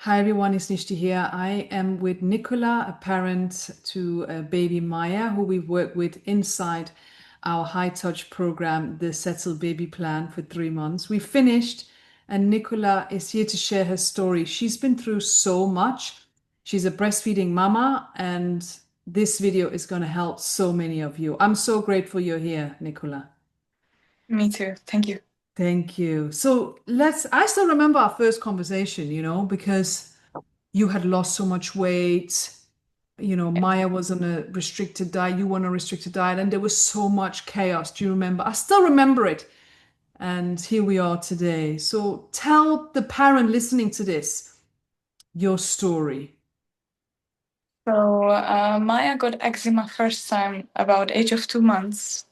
Hi everyone, it's Nishti here. I am with Nikola, a parent to baby Maya, who we've worked with inside our high touch program, the Settle Baby Plan, for 3 months. We finished, and Nikola is here to share her story. She's been through so much. She's a breastfeeding mama, and this video is going to help so many of you. I'm so grateful you're here, Nikola. Me too. Thank you. Thank you. I still remember our first conversation, because you had lost so much weight. Maya was on a restricted diet, you were on a restricted diet, and there was so much chaos. Do you remember? I still remember it. And here we are today. So tell the parent listening to this your story. Maya got eczema first time about age of 2 months.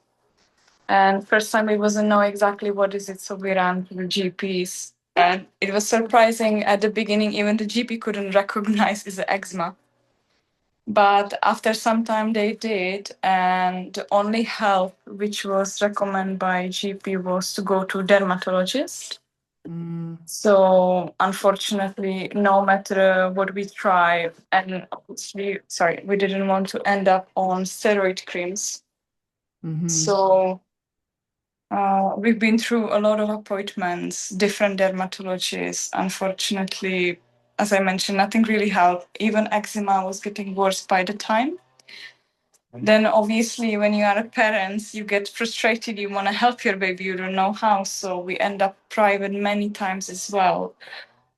And first time we wasn't know exactly what is it, so we ran to the GPs. And it was surprising at the beginning, even the GP couldn't recognize it's eczema. But after some time they did, and the only help which was recommended by GP was to go to dermatologist. Mm, So unfortunately, no matter what we try, and obviously, sorry, we didn't want to end up on steroid creams. hmm. So we've been through a lot of appointments, different dermatologists. Unfortunately, as I mentioned, nothing really helped. Even eczema was getting worse by the time. Then obviously when you are a parent, you get frustrated, you want to help your baby, you don't know how. So we end up private many times as well.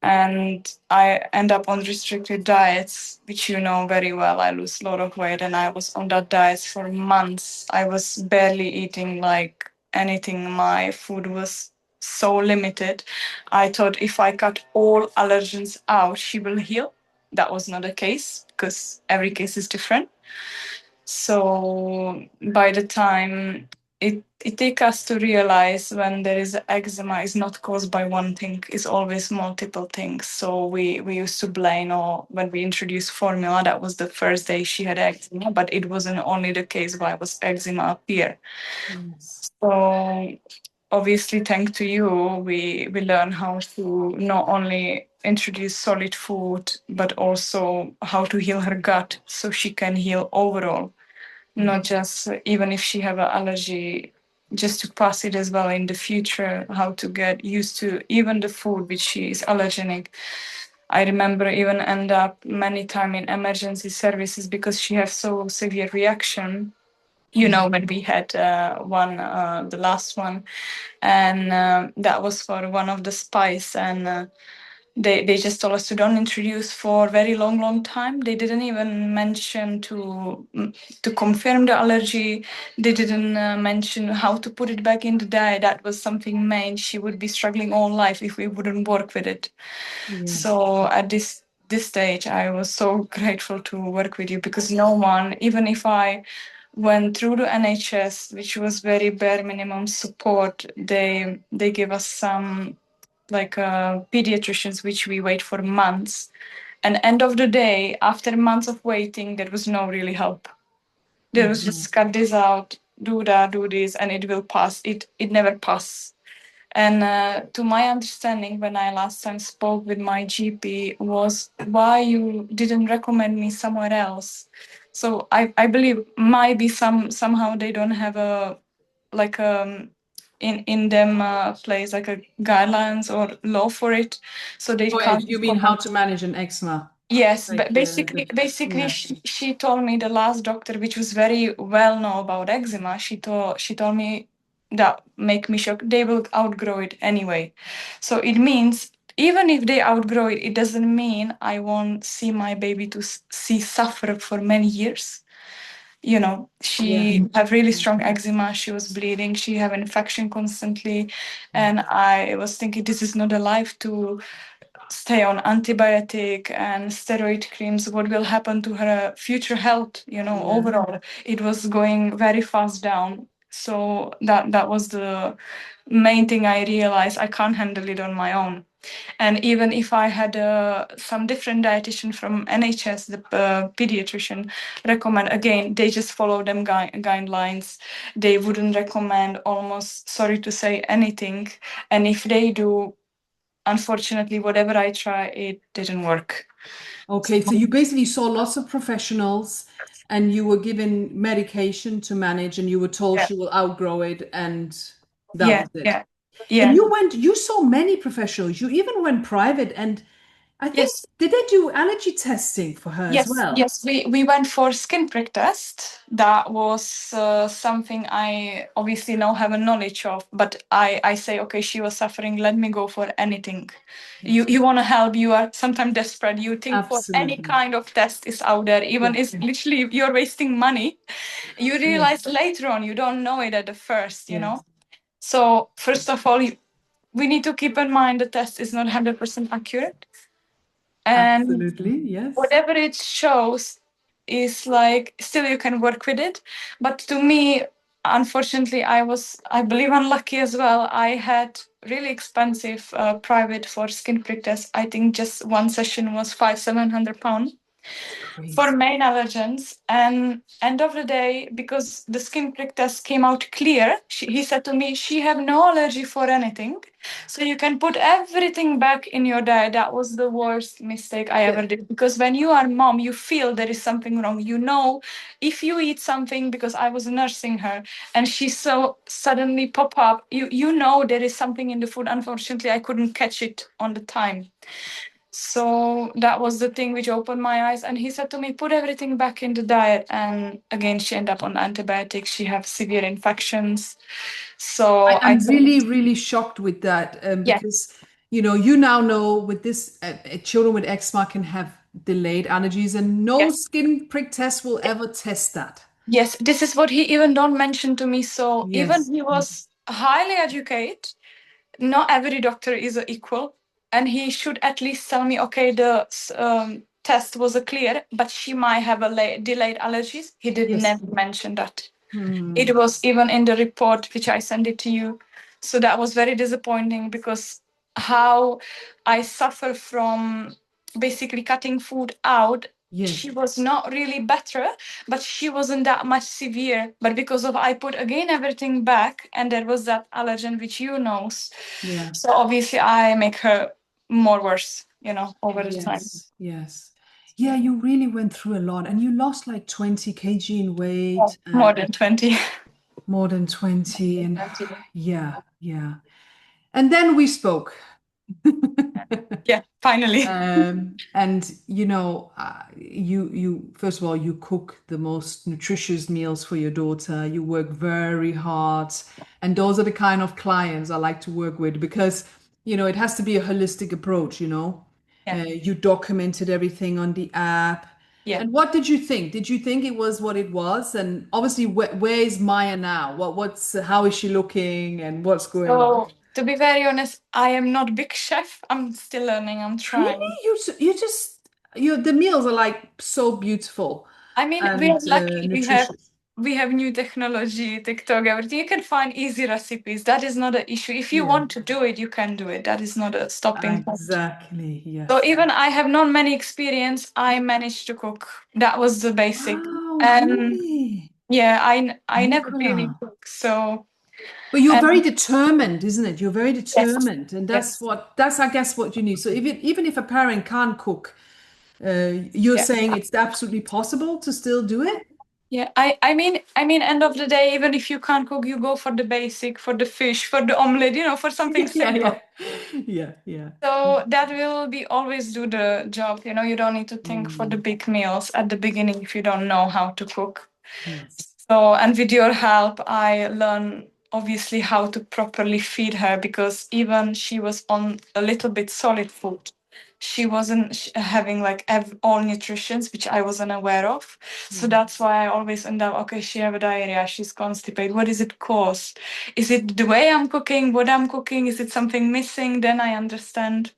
And I end up on restricted diets, which you know very well. I lose a lot of weight, and I was on that diet for months. I was barely eating like anything. My food was so limited. I thought if I cut all allergens out, she will heal. That was not the case because every case is different. So by the time it takes us to realize when there is eczema is not caused by one thing, it's always multiple things. So we used to blame, or when we introduced formula, that was the first day she had eczema, but it wasn't only the case why was eczema appear. Yes. So obviously, thanks to you, we learn how to not only introduce solid food, but also how to heal her gut so she can heal overall, not just even if she have an allergy, just to pass it as well in the future, how to get used to even the food which she is allergenic. I remember even end up many time in emergency services because she has so severe reaction. You know, when we had the last one, and that was for one of the spice, and they just told us to don't introduce for very long time. They didn't even mention to confirm the allergy. They didn't mention how to put it back in the diet. That was something main. She would be struggling all life if we wouldn't work with it. Yes. So at this stage, I was so grateful to work with you, because no one, even if I went through the NHS, which was very bare minimum support, they give us some like pediatricians, which we wait for months. And end of the day, after months of waiting, there was no really help. There was Mhm. just cut this out, do that, do this, and it will pass. It never pass. And to my understanding, when I last time spoke with my GP, was why you didn't recommend me somewhere else. So I believe might be somehow they don't have a like in them place like a guidelines or law for it, so they Oh, can't you mean how recommend. to manage an eczema? Yes, Like but basically yeah. she told me, the last doctor, which was very well known about eczema, she told me that make me shocked, they will outgrow it anyway. So it means even if they outgrow it, it doesn't mean I won't see my baby to see suffer for many years. You know, Yeah. she have really strong eczema, she was bleeding, she have infection constantly, and I was thinking this is not a life to stay on antibiotic and steroid creams. What will happen to her future health, you know, Yeah. overall? It was going very fast down. So that was the main thing. I realized I can't handle it on my own. And even if I had some different dietitian from NHS, the pediatrician recommend, again, they just follow them guidelines. They wouldn't recommend almost, sorry to say, anything. And if they do, unfortunately, whatever I try, it didn't work. Okay, so you basically saw lots of professionals and you were given medication to manage and you were told Yeah, she will outgrow it and that yeah, was it. yeah, And yeah. you saw many professionals. You even went private and I think, Yes. did they do allergy testing for her as Yes, well? yes, we went for skin prick test. That was something I obviously now have a knowledge of, but I say, okay, she was suffering, let me go for anything. Yes, You want to help, you are sometimes desperate, you think for any absolutely. kind of test is out there, even Yeah, it's literally you're wasting money. You realize yes, later on, you don't know it at the first, you know? yes, So first of all, we need to keep in mind the test is not 100% accurate. And absolutely. Yes. whatever it shows is like still you can work with it, but to me, unfortunately, I believe unlucky as well. I had really expensive private for skin prick test. I think just one session was 500-700 pounds It's for crazy. main allergens. And end of the day, because the skin prick test came out clear, he said to me she have no allergy for anything, so you can put everything back in your diet. That was the worst mistake I Yeah. ever did, because when you are mom, you feel there is something wrong. You know, if you eat something, because I was nursing her and she so suddenly pop up, you know there is something in the food. Unfortunately, I couldn't catch it on the time. So that was the thing which opened my eyes. And he said to me, put everything back in the diet. And again, she ended up on antibiotics. She have severe infections. So I I'm think, really, really shocked with that yeah, because, you now know with this, children with eczema can have delayed allergies, and no yes, skin prick test will ever test that. yes. This is what he even don't mention to me. So even Yes. he was highly educated. Not every doctor is equal, and he should at least tell me, okay, the test was a clear, but she might have a delayed allergies. He did Yes. never mention that. Hmm. It was even in the report which I sent it to you. So that was very disappointing, because how I suffer from basically cutting food out. She Yes. was not really better, but she wasn't that much severe. But because of I put again everything back, and there was that allergen which you know. Yeah. So obviously I make her more worse, over the time. Yes. Yes. Yeah, you really went through a lot and you lost like 20 kg in weight More and than 20. more than 20. And yeah, yeah. And then we spoke. Yeah, finally. And you first of all, you cook the most nutritious meals for your daughter. You work very hard, and those are the kind of clients I like to work with because it has to be a holistic approach. Yeah, You documented everything on the app. yeah. And what did you think? Did you think it was what it was? And obviously, where is Maya now? How is she looking, and what's going on? So to be very honest, I am not big chef. I'm still learning. I'm Really? trying. The meals are like so beautiful I mean, we and are lucky. We have nutritious. we have new technology, TikTok, everything. You can find easy recipes. That is not an issue. If you Yeah, want to do it, you can do it. That is not a stopping point. exactly. So Yes. even I have not many experience. I managed to cook. That was the basic. Wow, And really? yeah, I never really Nikola. cook. So But you're very and determined, isn't it? You're very yes, determined, and yes, that's I guess what you need. So even if a parent can't cook, you're yeah. saying it's absolutely possible to still do it? Yeah, I mean, end of the day, even if you can't cook, you go for the basic, for the fish, for the omelette, for something Yeah, yeah, simple. yeah. Yeah, yeah. So that will be always do the job. You don't need to think for the Mm, big meals at the beginning if you don't know how to cook. yes. So, and with your help, I learn obviously how to properly feed her, because even she was on a little bit solid food. She wasn't having like all nutritions, which I wasn't aware of. So Mm, that's why I always end up, okay, she have a diarrhea, she's constipated. What is it cause? Is it the way I'm cooking, what I'm cooking? Is it something missing? Then I understand.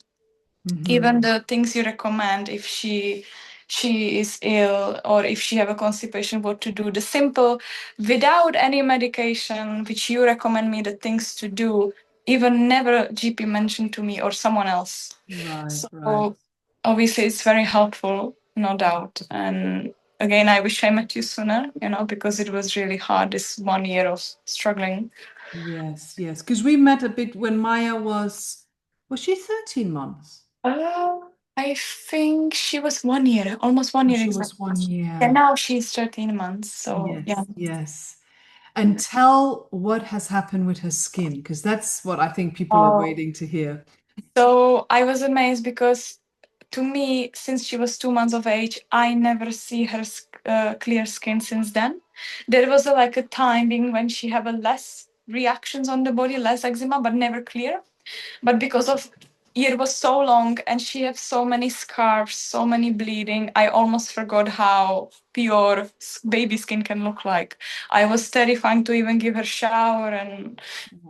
mhm. Even the things you recommend, if she is ill or if she have a constipation, what to do, the simple, without any medication, which you recommend me the things to do, even never GP mentioned to me or someone else. Right, right. So obviously it's very helpful, no doubt. And again, I wish I met you sooner, because it was really hard, this 1 year of struggling. Yes, yes. Because we met a bit when Maya was Was she 13 months? Uh, I think she was 1 year, almost one Oh, year she exactly. was 1 year. And now she's 13 months. So yeah. Yes, yes. And tell what has happened with her skin, because that's what I think people are Oh, waiting to hear. so I was amazed because to me, since she was 2 months of age, I never see her clear skin since then. There was like a timing when she have a less reactions on the body, less eczema, but never clear. But because of year was so long and she has so many scars, so many bleeding, I almost forgot how pure baby skin can look like. I was terrifying to even give her shower, and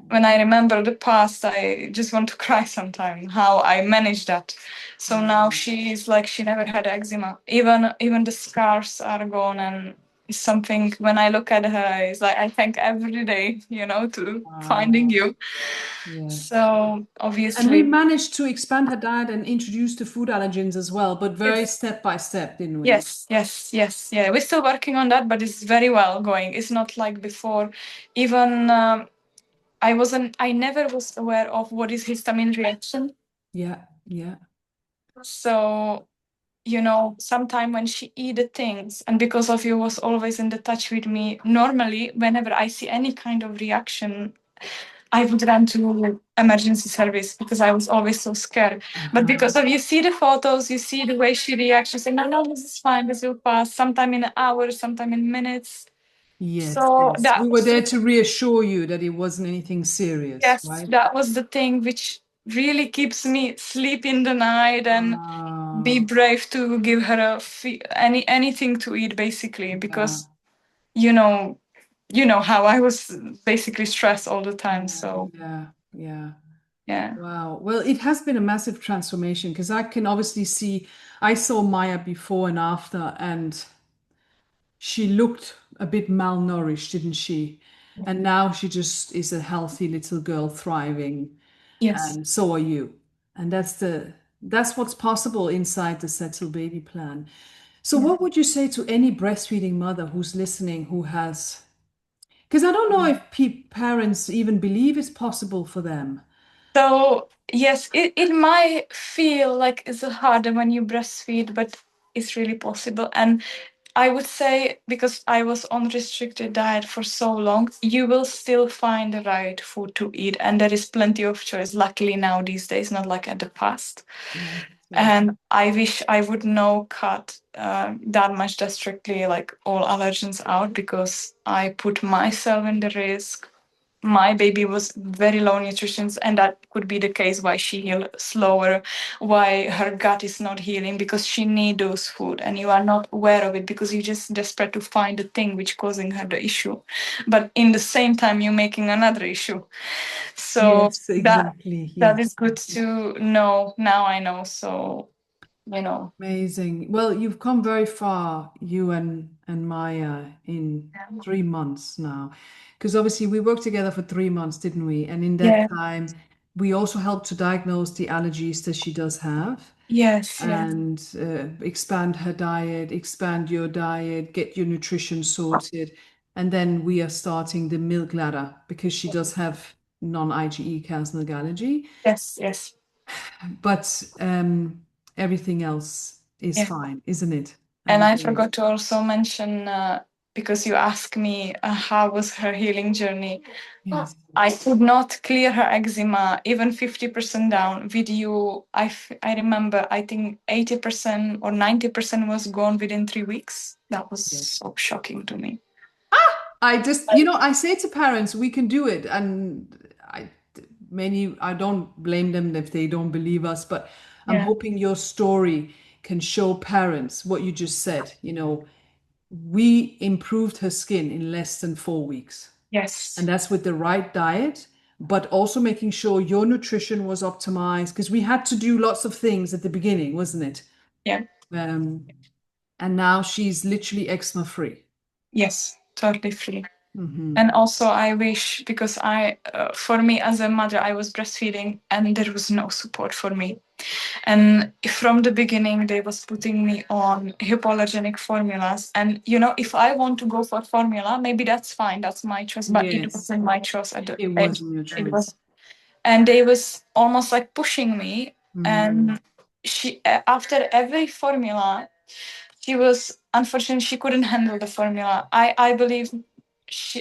when I remember the past, I just want to cry sometimes how I managed that. So now she's like she never had eczema. Even the scars are gone, and it's something when I look at her, it's like I thank every day, to finding Wow. you. Yes. So And we obviously, managed to expand her diet and introduce the food allergens as well, but very yes, step by step, didn't we? yes, yes, yes, yeah. We're still working on that, but it's very well going. It's not like before. Even I never was aware of what is histamine reaction. Yeah, yeah. So, sometime when she eat the things, and because of you was always in the touch with me, normally, whenever I see any kind of reaction, I would run to emergency service because I was always so scared. But Uh-huh. because of you see the photos, you see the way she reacts, you say, no, no, this is fine, this will pass, sometime in an hour, sometime in minutes. Yes, So yes. that We were was there to reassure you that it wasn't anything serious, yes, right? that was the thing which really keeps me sleep in the night and be Ah, brave to give her anything to eat basically yeah, because you know how I was basically stressed all the time. yeah, So yeah, yeah. yeah. Wow. Well, it has been a massive transformation because I can obviously see, I saw Maya before and after, and she looked a bit malnourished, didn't she? And now she just is a healthy little girl thriving, Yes. and so are you. And that's what's possible inside the Settle Baby plan. So Yeah. what would you say to any breastfeeding mother who's listening who has, because I don't know if parents even believe it's possible for them. So yes, it might feel like it's harder when you breastfeed, but it's really possible. And I would say because I was on restricted diet for so long, you will still find the right food to eat, and there is plenty of choice. Luckily now these days, not like at the past. Yes, yes, And I wish I would know cut that much that strictly like all allergens out because I put myself in the risk. My baby was very low nutrition, and that could be the case why she healed slower, why her gut is not healing because she need those food and you are not aware of it because you're just desperate to find the thing which causing her the issue, but in the same time you're making another issue. So yes, that exactly. that is Yes. good to know. Now I know. So you know. Amazing. Well, you've come very far, you and Maya, in 3 months now. Because obviously we worked together for 3 months, didn't we? And in that Yeah. time, we also helped to diagnose the allergies that she does have Yes. Yes. and expand her diet, expand your diet, get your nutrition sorted. And then we are starting the milk ladder because she does have non-IgE cow's milk allergy. Yes. Yes. But everything else is Yeah. fine, isn't it? And And I great. forgot to also mention, because you asked me how was her healing journey. Yes. I could not clear her eczema even 50% down. With you, I remember, I think 80% or 90% was gone within 3 weeks. That was Yes. so shocking to me. I just, I say to parents, we can do it. And I don't blame them if they don't believe us, but I'm Yeah. hoping your story can show parents what you just said. We improved her skin in less than 4 weeks. And Yes. that's with the right diet, but also making sure your nutrition was optimized because we had to do lots of things at the beginning, wasn't it? Yeah. Um, and now she's literally eczema free. Yes. Totally free. Hmm. And also, I wish because for me as a mother, I was breastfeeding and there was no support for me. And from the beginning, they was putting me on hypoallergenic formulas. And if I want to go for formula, maybe that's fine. That's my choice. But it Yes, wasn't my choice at the it end. wasn't your It choice. was, and they was almost like pushing me. Mm. And she, after every formula, she was unfortunately she couldn't handle the formula. I believe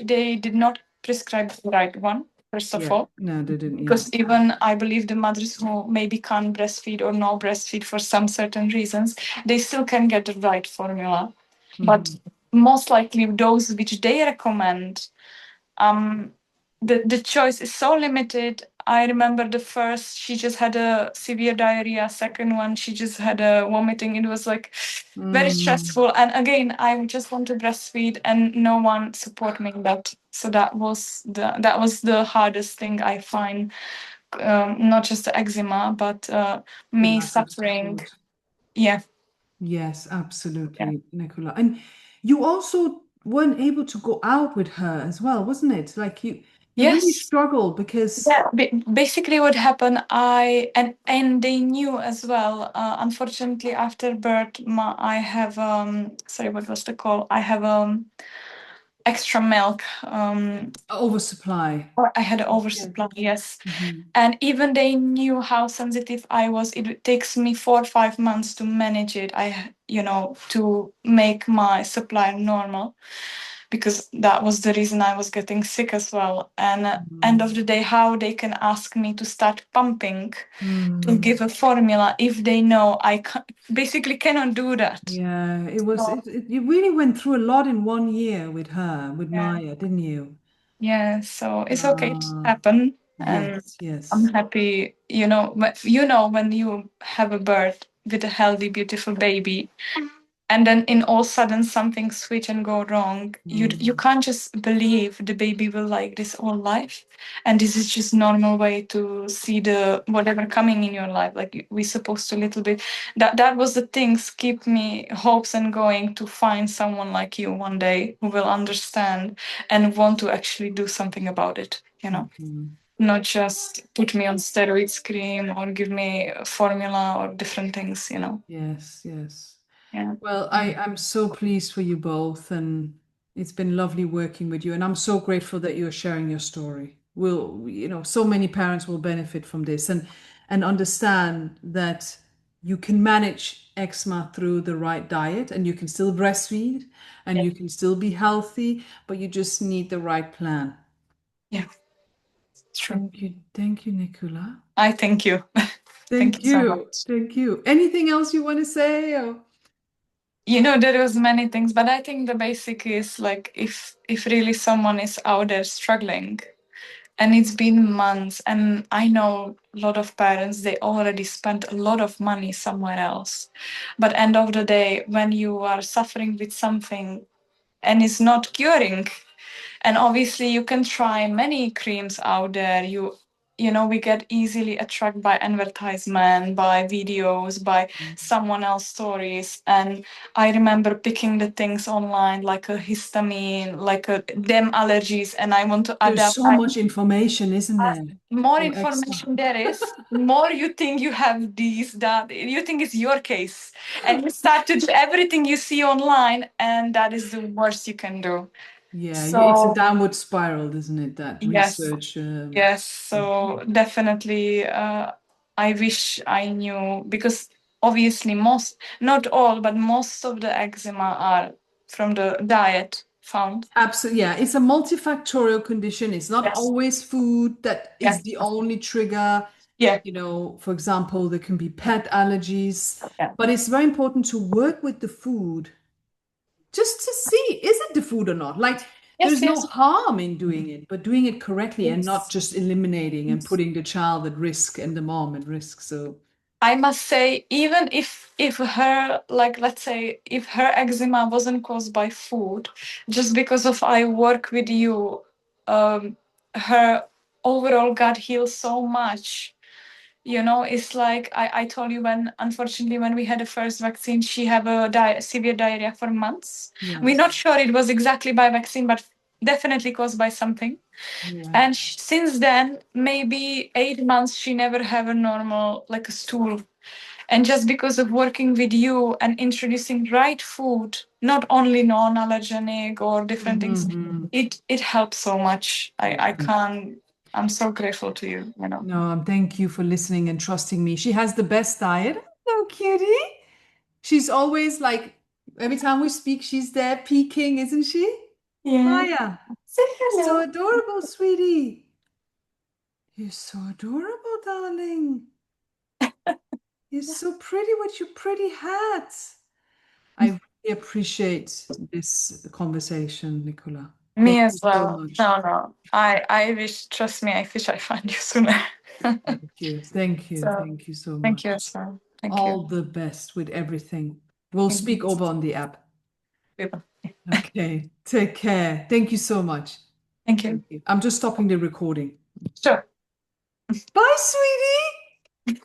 they did not prescribe the right one, first of all. No, they didn't. Because even I believe the mothers who maybe can't breastfeed or no breastfeed for some certain reasons, they still can get the right formula. But most likely those which they recommend, the choice is so limited. I remember the first, she just had a severe diarrhea. Second one, she just had a vomiting. It was like very stressful. And again, I just want to breastfeed, and no one support me in that. So that was the hardest thing I find. Not just the eczema, but me suffering. Yeah. Yes, absolutely, Nicola. And you also weren't able to go out with her as well, wasn't it? Like you really Yes. struggled because Yeah, basically what happened, and they knew as well. Unfortunately, after birth, I have sorry, what was the call? I have extra milk. oversupply. Or I had oversupply. Yes, Mhm. and even they knew how sensitive I was. It takes me 4 or 5 months to manage it. To make my supply normal, because that was the reason I was getting sick as well. And end of the day, how they can ask me to start pumping to give a formula if they know I basically cannot do that. Yeah, it was So, you really went through a lot in 1 year with her, with yeah, Maya, didn't you? yeah. So it's okay to happen, and Yes, I'm yes. happy. When you have a birth with a healthy, beautiful baby, and then in all sudden something switch and go wrong, you can't just believe the baby will like this all life, and this is just normal way to see the whatever coming in your life, like we supposed to little bit. That was the things keep me hopes and going to find someone like you one day who will understand and want to actually do something about it, not just put me on steroids cream or give me a formula or different things. Yes, yes. Yeah. Well, I'm so pleased for you both, and it's been lovely working with you. And I'm so grateful that you're sharing your story. So many parents will benefit from this and understand that you can manage eczema through the right diet, and you can still breastfeed and you can still be healthy, but you just need the right plan. Yeah, it's true. Thank you, Nicola. I thank you. Thank Thank you so you. much. Thank you. Anything else you want to say? There was many things, but I think the basic is like if really someone is out there struggling and it's been months, and I know a lot of parents, they already spent a lot of money somewhere else. But end of the day, when you are suffering with something and it's not curing, and obviously you can try many creams out there, we get easily attracted by advertisement, by videos, by someone else stories. And I remember picking the things online like a histamine, like a them allergies, and I want to There's adapt. so much information, isn't there? More For eczema. information there is, more you think you have these, that you think it's your case, and you start to do everything you see online, and that is the worst you can do. Yeah, it's a So downward spiral, isn't it? That yes, research. yes. So definitely, I wish I knew, because obviously most, not all, but most of the eczema are from the diet found. Absolutely. Yeah, it's a multifactorial condition. It's not Yes. always food that is Yes. the only trigger. Yeah. For example, there can be pet allergies, Yeah. but it's very important to work with the food just to see, is it the food or not? Like, Yes. there's no Yes. harm in doing it, but doing it correctly and not Yes. just eliminating and putting the child at risk and the mom at risk. So, I must say, even if her, like, let's say if her eczema wasn't caused by food, just because of I work with you, her overall gut heals so much. It's like I told you, when unfortunately when we had the first vaccine, she had a severe diarrhea for months. We're yes. not sure it was exactly by vaccine, but definitely caused by something. Yeah. And since then, maybe 8 months, she never have a normal, like a stool. And just because of working with you and introducing right food, not only non-allergenic or different things, Mhm. it helps so much. I can't I'm so grateful to you, you know. No, thank you for listening and trusting me. She has the best diet. Oh, cutie. She's always like, every time we speak, she's there peeking, isn't she? Yeah. Maya, Say so hello. adorable, sweetie. You're so adorable, darling. You're so pretty with your pretty hats. I really appreciate this conversation, Nikola. Me Thank you as so well. much. No, no. I wish, trust me, I wish I find you sooner. Thank you. Thank you. So Thank you so thank you much. as well. Thank All you. the best with everything. We'll Thank you. speak over on the app. Super. Okay. Take care. Thank you so much. Thank you. Thank you. I'm just stopping the recording. Sure. Bye, sweetie.